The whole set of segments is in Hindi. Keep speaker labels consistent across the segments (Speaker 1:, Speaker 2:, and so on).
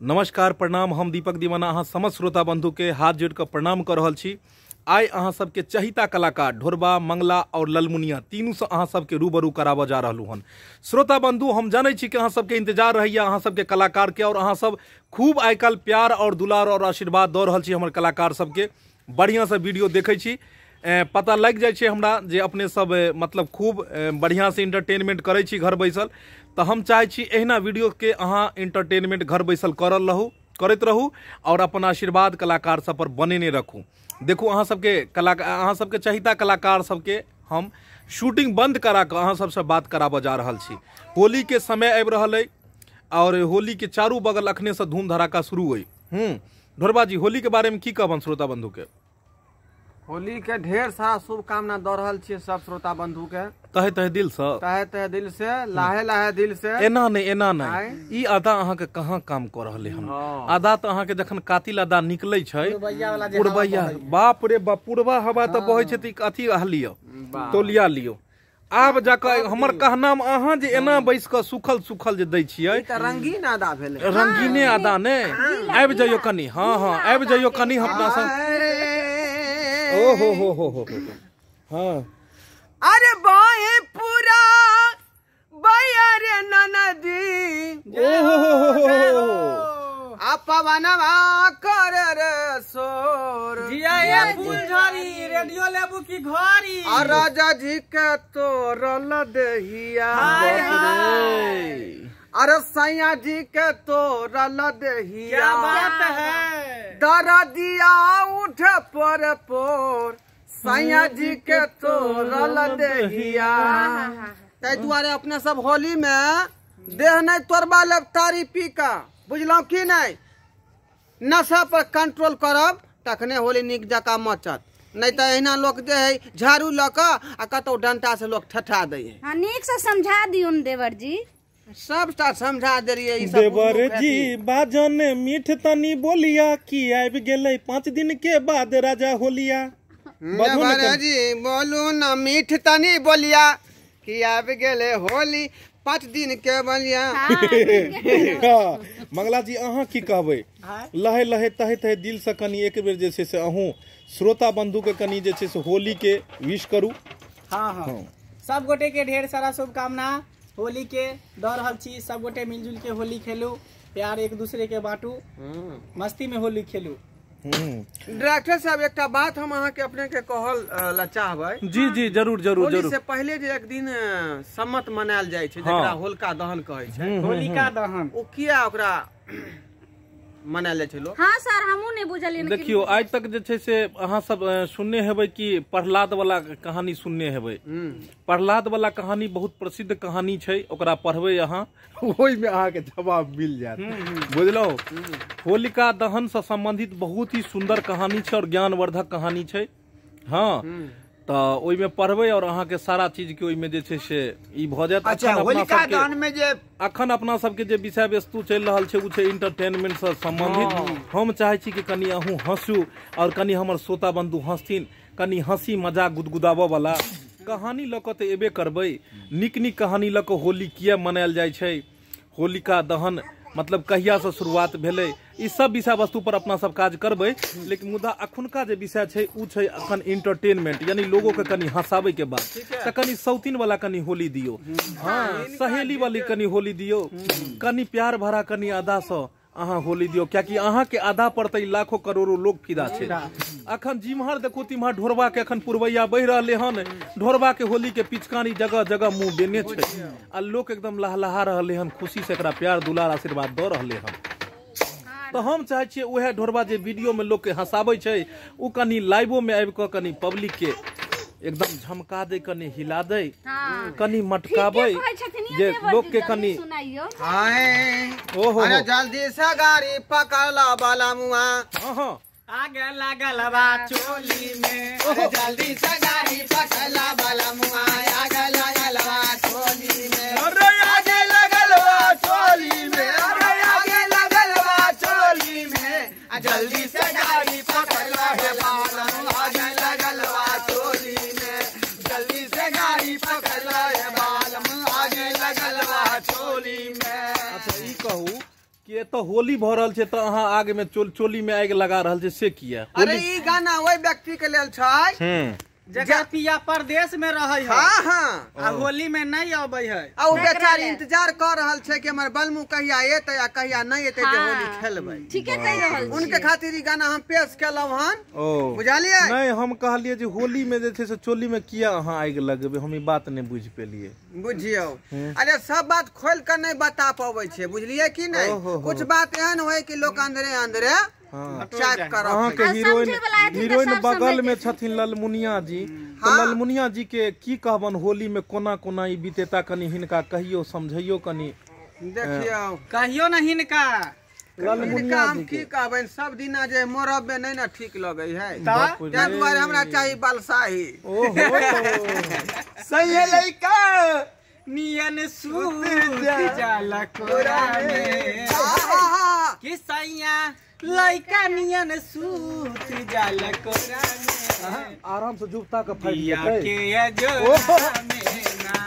Speaker 1: नमस्कार प्रणाम। हम दीपक दीवाना अहाँ समस्त श्रोता बंधु के हाथ जोड़ के प्रणाम कर रहल छी। आइ अहाँ सबके चहिता कलाकार ढोरबा, मंगला और ललमुनिया तीनों से अहाँ सबके रूबरू कराबऽ जा रहलू हन। श्रोता बंधु, हम जानै छी कि अहाँ सबके इंतजार रहैया अहाँ सबके कलाकार के, और अहाँ सब खूब आइ काल्हि प्यार और दुलार और आशीर्वाद दऽ रहल छी हमर कलाकार सबके। बढ़िया से वीडियो देखै छी, पता लग जाए हमरा जे अपने सब मतलब खूब बढ़िया से इंटरटेनमेंट करै छी घर बैसल। तो हम चाहे छी एहिना वीडियो के अहाँ इंटरटेनमेंट घर बैसल करत रहू और अपन आशीर्वाद कलाकार सब पर बनेने रखू। देखू अहाँ सबके चहिता कलाकार सबके हम शूटिंग बंद करा के अहाँ सबसे बात कराबऽ जा रहल छी। होली के समय आबि रहल है और होली के चारू बगल अखने से धूम धड़ाका शुरू है। ढोरबा जी, होली के बारे में की कहबन श्रोता बंधु के?
Speaker 2: होली के ढेर सारा शुभकामना दऽ रहल छियै सब श्रोता बंधु के,
Speaker 1: तहे तहे दिल से,
Speaker 2: लाहे लाहे दिल से।
Speaker 1: एना नहीं ई आदा अहाँ के कहाँ काम कर रहले हन। आदा तो अहाँ के जखन कातिल आदा निकलै छै पुरबैया, बाप रे बाप, पुरबा हवा तो बहै छै त अथी लियो, तोलिया लियो। आब जाकर हमर कहना में अहाँ जे एना बैस के सुखल सुखल जे दै छियै
Speaker 2: त रंगीन आदा भेलै,
Speaker 1: रंगीने आदा ने। आबि जाइयो कनी, हाँ आबि जाइयो कनी अपना सब। ओ हो हाँ।
Speaker 2: अरे बाए पूरा बयर ननदी अपवनवा कर रे सोर
Speaker 3: जिया ये फूलझड़ी रेडियो लेबू की घड़ी
Speaker 2: और राजा जी के तोरल दहिया, अरे सैया जी के तोरल दहिया।
Speaker 3: क्या बात है,
Speaker 2: दरदिया उठ पर पोर सैया जी के तोरल दहिया। ताहि दुआरे अपने सब होली में देह नहीं तोड़बा लेब तारी पी का, बुझलौ कि नहीं? नशा पर कंट्रोल करब तखने होली निक जका मचत, नहीं तो एहिना लोग जे है झाड़ू ल के आ कतौ डंटा से लोग ठठा दै है।
Speaker 4: हाँ, नीक से समझा दियो देवर जी।
Speaker 2: सबटा समझा देलिए।
Speaker 1: देवर जी बाजन मीठ तनी बोलिया कि आबि गेलै 5 दिन के बाद राजा होलिया।
Speaker 2: देवर जी बोलू न मीठ तनी बोलिया कि आबि गेलै होली 5 दिन के बोलिया।
Speaker 1: मंगला जी अहाँ की कहबै? लहे लहे तहे तहे दिल से कनी एक बेर जे छै से अहूँ श्रोता बंधु के कनी जे छै से होली के विश करू।
Speaker 3: हाँ सब गोटे के ढेर सारा शुभकामना। होली के दऽ रहल छी, सब गोटे मिलजुल के होली खेलू, प्यार एक दूसरे के बांटू, मस्ती में होली खेलू।
Speaker 2: डायरेक्टर साहब एक बात हम अहाँ के अपने के कहल चाहबै।
Speaker 1: जी जी जरूर जरूर
Speaker 2: होली
Speaker 1: जरूर।
Speaker 2: से पहले जे एक दिन सम्मत मनायल जाय छै जेकरा होलिका दहन कहै छै,
Speaker 3: होलिका दहन,
Speaker 2: ओ किया ओकरा मनायल जाय छै लोग?
Speaker 4: हाँ सर, हमहू नहीं बुझलिए।
Speaker 1: देखियो आज तक जे छै से अहाँ सब सुनने हेबै कि प्रहलाद वाला कहानी सुनने हेबै। प्रहलाद वाला कहानी बहुत प्रसिद्ध कहानी छै, ओकरा पढ़बै अहाँ, ओहि में अहाँ के जवाब मिल जायत। बुझलौ? होलिका दहन से संबंधित बहुत ही सुंदर कहानी छै और ज्ञानवर्धक कहानी छै। हाँ, तो ओहि में पढ़बै और अहाँ के सारा चीज के ओहि में जे छै से ई भ जायत।
Speaker 2: अच्छा, होलिका दहन में जे
Speaker 1: अखन अपना सबके जे विषय वस्तु चलि रहल छै उ छै इंटरटेनमेंट से संबंधित। हम चाहे छी कि कनी अहूँ हंसू और कनी हमर श्रोता बंधु हंसथिन, कनी हंसी मजाक गुदगुदाबऽ वाला कहानी लऽ कऽ तऽ एबे करबै। नीक नीक कहानी लऽ कऽ होली किया मनायल जाइ छै, होलिका दहन मतलब कहिया से शुरुआत भेलै, ई सब विषय वस्तु पर अपना सब काज करबै। लेकिन मुद्दा अखुनका जे विषय छै उ छै अखन इंटरटेनमेंट, यानी लोगों के कनी हंसाबै के बाद त कनी सौतीन वाला कनी होली दियो, हाँ सहेली वाली कनी होली दियो, कनी प्यार भरा कनी आदा से अहाँ होली दियो, क्याकि अहाँ के आधा पर त लाखों करोड़ों लोग फिदा छै। अखन जिम्हर देखो तिम्हर ढोरबा के अखन पुरबैया बहि रहले हन, ढोरबा के होली के पिचकारी जगह जगह मुंह देने छै आ लोग एकदम लहलहा रहले हन, खुशी से एकरा प्यार दुलार आशीर्वाद दऽ रहले हन। तो हम चाहे छियै उहे ढोरबा जे वीडियो में लोग के हंसाबै छै उ कनी लाइवो में आबि क कनी पब्लिक के एकदम झमका दे, कनी हिला दे, कनी मटकाबै जे लोग के कनी
Speaker 2: ओहो। अरे जल्दी से गाड़ी पकड़ला वाला मुआ,
Speaker 3: आगे लागल बा चोली में,
Speaker 2: जल्दी से गाड़ी पकड़ला वाला मुआ, आगे लागल बा चोली में,
Speaker 1: अरे
Speaker 2: आगे लगल बा चोली में, अरे आगे लगल बा चोली में, जल्दी से गाड़ी पकड़ला है वाला मुआ, आगे लगल बा चोली में, जल्दी से गाड़ी पकड़ला है वाला मुआ, आगे लगल बा चोली में।
Speaker 1: अच्छा ई कहू कि तो होली भ रहल छै तो अहाँ आगे में चोली में आग लगा रहल छै से किया?
Speaker 2: अरे ई गाना वही व्यक्ति के लेल छै
Speaker 3: जगह पिया परदेश में रहे है।
Speaker 2: हाँ हाँ
Speaker 3: आ होली में नहीं आबे है।
Speaker 2: आ उ बेचारी इंतजार कर रहल छै कि हमर बलमू कहिया एतै आ कहिया नहीं एतै जे होली खेलबै।
Speaker 4: ठीके कह रहल छी।
Speaker 2: उनके खातिर ई गाना हम पेश केलौ हन।
Speaker 1: ओ
Speaker 2: बुझलियै?
Speaker 1: नहीं हम कहलिए जे होली में जे छै से चोली में किया अहाँ आग लगेबै, हम ई बात नहीं बुझ पेलिए।
Speaker 2: बुझियो अरे सब बात खोल कर नहीं बता पाबै छै, बुझलियै कि नहीं? कुछ बात एहन होय कि लोग अंदरे अंदरे चेक करब।
Speaker 1: अहाँ के हीरोइन बगल में छथिन ललमुनिया जी, तो ललमुनिया जी के की कहबन होली में कोना कोना ई बीतेता, कनी हिनका कहियो समझियो कनी।
Speaker 2: देखियो
Speaker 3: कहियो न हिनका
Speaker 2: ललमुनिया जी की कहबन, सब दिना जे मोरब में नहीं ना ठीक लगे है,
Speaker 3: तो
Speaker 2: ताहि दुआरे हमरा चाहिए बलसाही।
Speaker 1: ओहो
Speaker 2: सही है लइका
Speaker 3: नियन सूत जाला कोरा में कि सैया लइका नियन सूत जाला कोरा में
Speaker 1: आराम से जुबता का फाइट
Speaker 3: पिया
Speaker 1: देतै।
Speaker 3: के अजोरा में ना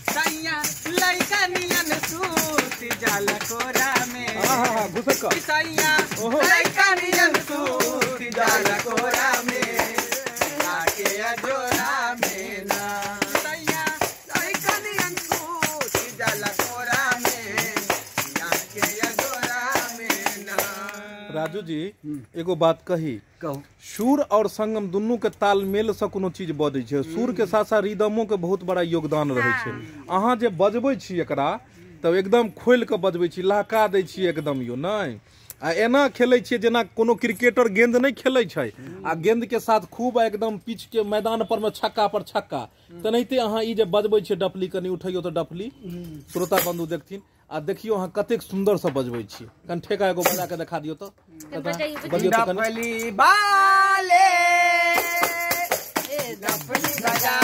Speaker 3: सैया लइका नियन सूत जाला कोरा में
Speaker 1: हां घुसक
Speaker 3: कि सैया लइका नियन सूत जाला कोरा में पिया के अजोरा में ना सैया
Speaker 2: लइका नियन सूत जाला कोरा में पिया के अजोरा में ना।
Speaker 1: राजू जी एगो बात कही,
Speaker 2: कहू
Speaker 1: सुर और संगम दुनू के तालमेल से कोनो चीज बजै छै। सुर के साथ साथ रिदमो के बहुत बड़ा योगदान रहै छै। अहाँ जे बजबै छी एकरा तब एकदम खोल के बजबै छी, लहका दै छी एकदम यो नहीं। आ एना खेलै छियै जेना कोनो क्रिकेटर गेंद नहीं खेलै छै आ गेंद के साथ खूब एकदम पिच के मैदान पर में छक्का पर छक्का, तेनाहिते अहाँ ई जे बजबै छियै डफली, कनी उठैयो तो डफली श्रोता बंधु देखथिन आ देखियो अहाँ कतेक सुंदर से बजबै छी। कन ठेका एगो बजा के दिखा दियो तो बजियो तो कनी।
Speaker 2: डफली बाले ए डफली बजा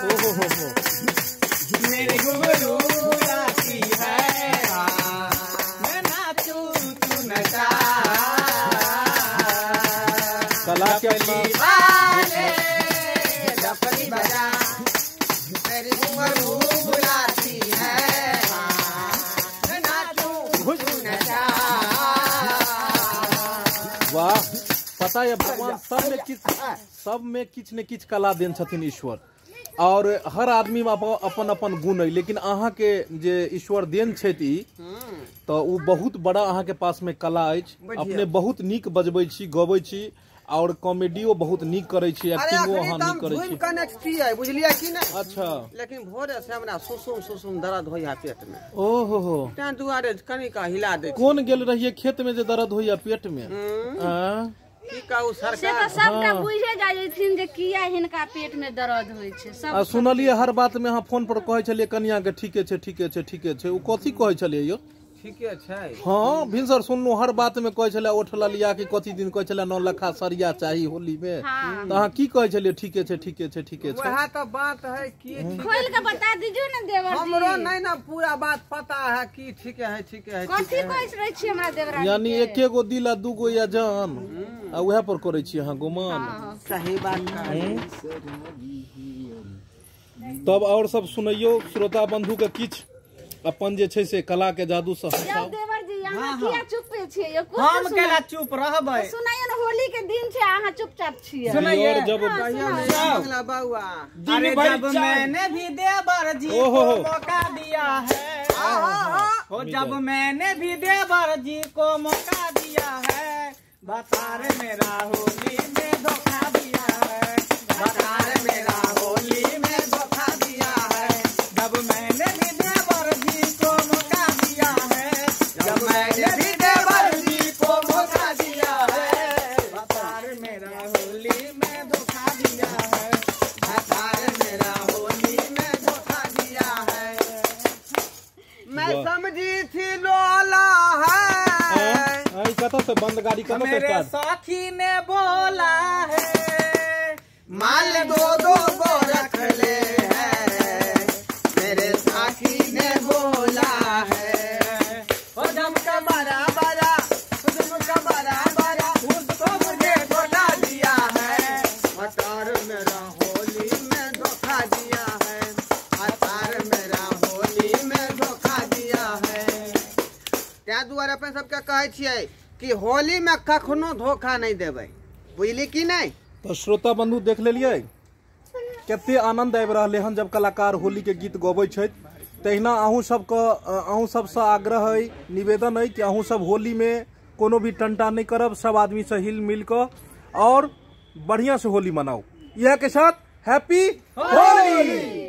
Speaker 1: ओहो हो
Speaker 3: मेरे गुरु राती है मैं नाचूं तू नचा
Speaker 1: कला के अपना
Speaker 2: बाले डफली बजा मेरी गुरु बुलाती है मैं नाचूं तू नचा।
Speaker 1: वाह, पता है भगवान सब में किछ ने किछ कला देन छथिन ईश्वर, और हर आदमी में अपन अपन गुण है, लेकिन अहाँ के जे ईश्वर देन छै तो उ बहुत बड़ा अहाँ के पास में कला अछि। अपने बहुत नीक बजबै छी, गबै छी और कॉमेडियो बहुत नीक करे छी, एक्टिंगो अहाँ नीक करे छी।
Speaker 2: कनेक्ट है बुझलियै कि नहीं?
Speaker 1: अच्छा
Speaker 2: लेकिन भोरे से हमरा सुसुम दर्द होइया पेट में,
Speaker 1: ओहो हो
Speaker 2: तैं दुआरे कनी का हिला दे।
Speaker 1: कौन गेल रहिए खेत में जे दर्द होइया पेट में?
Speaker 2: की कहू
Speaker 4: से तो
Speaker 2: सरकार
Speaker 4: सबटा बुझे जाइ छथिन जे किया हिनका पेट में दर्द होइ छै। सब
Speaker 1: सुनलिए हर बात में अहाँ फोन पर कहै छलिए कनिया के ठीके छै ठीके छै ठीके छै, उ कथी कहै छलिए यो?
Speaker 2: ठीके छै।
Speaker 1: हाँ भिनसर सुनलू हर बात में कहै छले ओठ ललिया कि कथी दिन कहै छले 9 लखा सरिया चाही होली में, तो अहाँ की कहै छलिए ठीके छै ठीके छै ठीके छै?
Speaker 2: वह तो बात है कि
Speaker 4: खोल के बता दीजिए ना देवर जी।
Speaker 2: हमरो नहीं ना पूरा बात पता है कि ठीके है ठीके है
Speaker 4: कथी
Speaker 2: ठीके है।
Speaker 4: कहै रहे छी हमरा देवरानी?
Speaker 1: यानी एके गो दिल आ दूगो या जान आ उहे पर करे छी अहाँ गुमान।
Speaker 2: सही बात है।
Speaker 1: तब और सब सुनैयो श्रोता बंधु के किछ अपन जे छै से कला के जादू से हटाओ।
Speaker 4: देवर जी यहाँ किया चुप छियै? यो कुछ
Speaker 3: हम केला चुप रहबै?
Speaker 4: सुनाइए ना, होली के दिन छै, अहाँ चुपचाप छियै।
Speaker 3: सुनाइए।
Speaker 1: और जब
Speaker 2: मंगला बउआ
Speaker 3: अरे जब मैंने भी देवर जी को मौका दिया है, हो जब मैंने भी देवर जी को मौका दिया है, बता रे मेरा होली में धोखा दिया है, बता रे मेरा होली में धोखा दिया है। जब मैंने भी देवर जी को मौका दिया है, जब मैंने भी देवर जी को मौका दिया है, बता रे मेरा होली में धोखा दिया है, बता रे मेरा होली में धोखा दिया है।
Speaker 2: मैं समझी थी लोला है।
Speaker 1: आई कत से बंद गाड़ी कत से
Speaker 3: मेरे
Speaker 1: स्टार्ट?
Speaker 3: साथी ने बोला है
Speaker 2: माल दो को रख ले है, मेरे साथी ने बोला है।
Speaker 3: और जब का
Speaker 2: बड़ा बड़ा उसका बड़ा बड़ा
Speaker 3: उसको मुझे बोला दिया है,
Speaker 2: अतार मेरा होली में धोखा दिया है, अतार मेरा होली में धोखा दिया है। त्या दुआरे अपन सबके चाहे छियै कि होली में कखनो धोखा नहीं देबै, बुझली कि नहीं।
Speaker 1: तो श्रोता बंधु देख लेलिए कते आनंद आबि रहले हन जब कलाकार होली के गीत गबै छै। तहिना अहूँ सबसे आग्रह है, निवेदन है कि अहूँ सब होली में कोनो भी टंटा नहीं करब, सब आदमी से हिल मिल कर और बढ़िया से होली मनाओ। यह के साथ हैप्पी होली।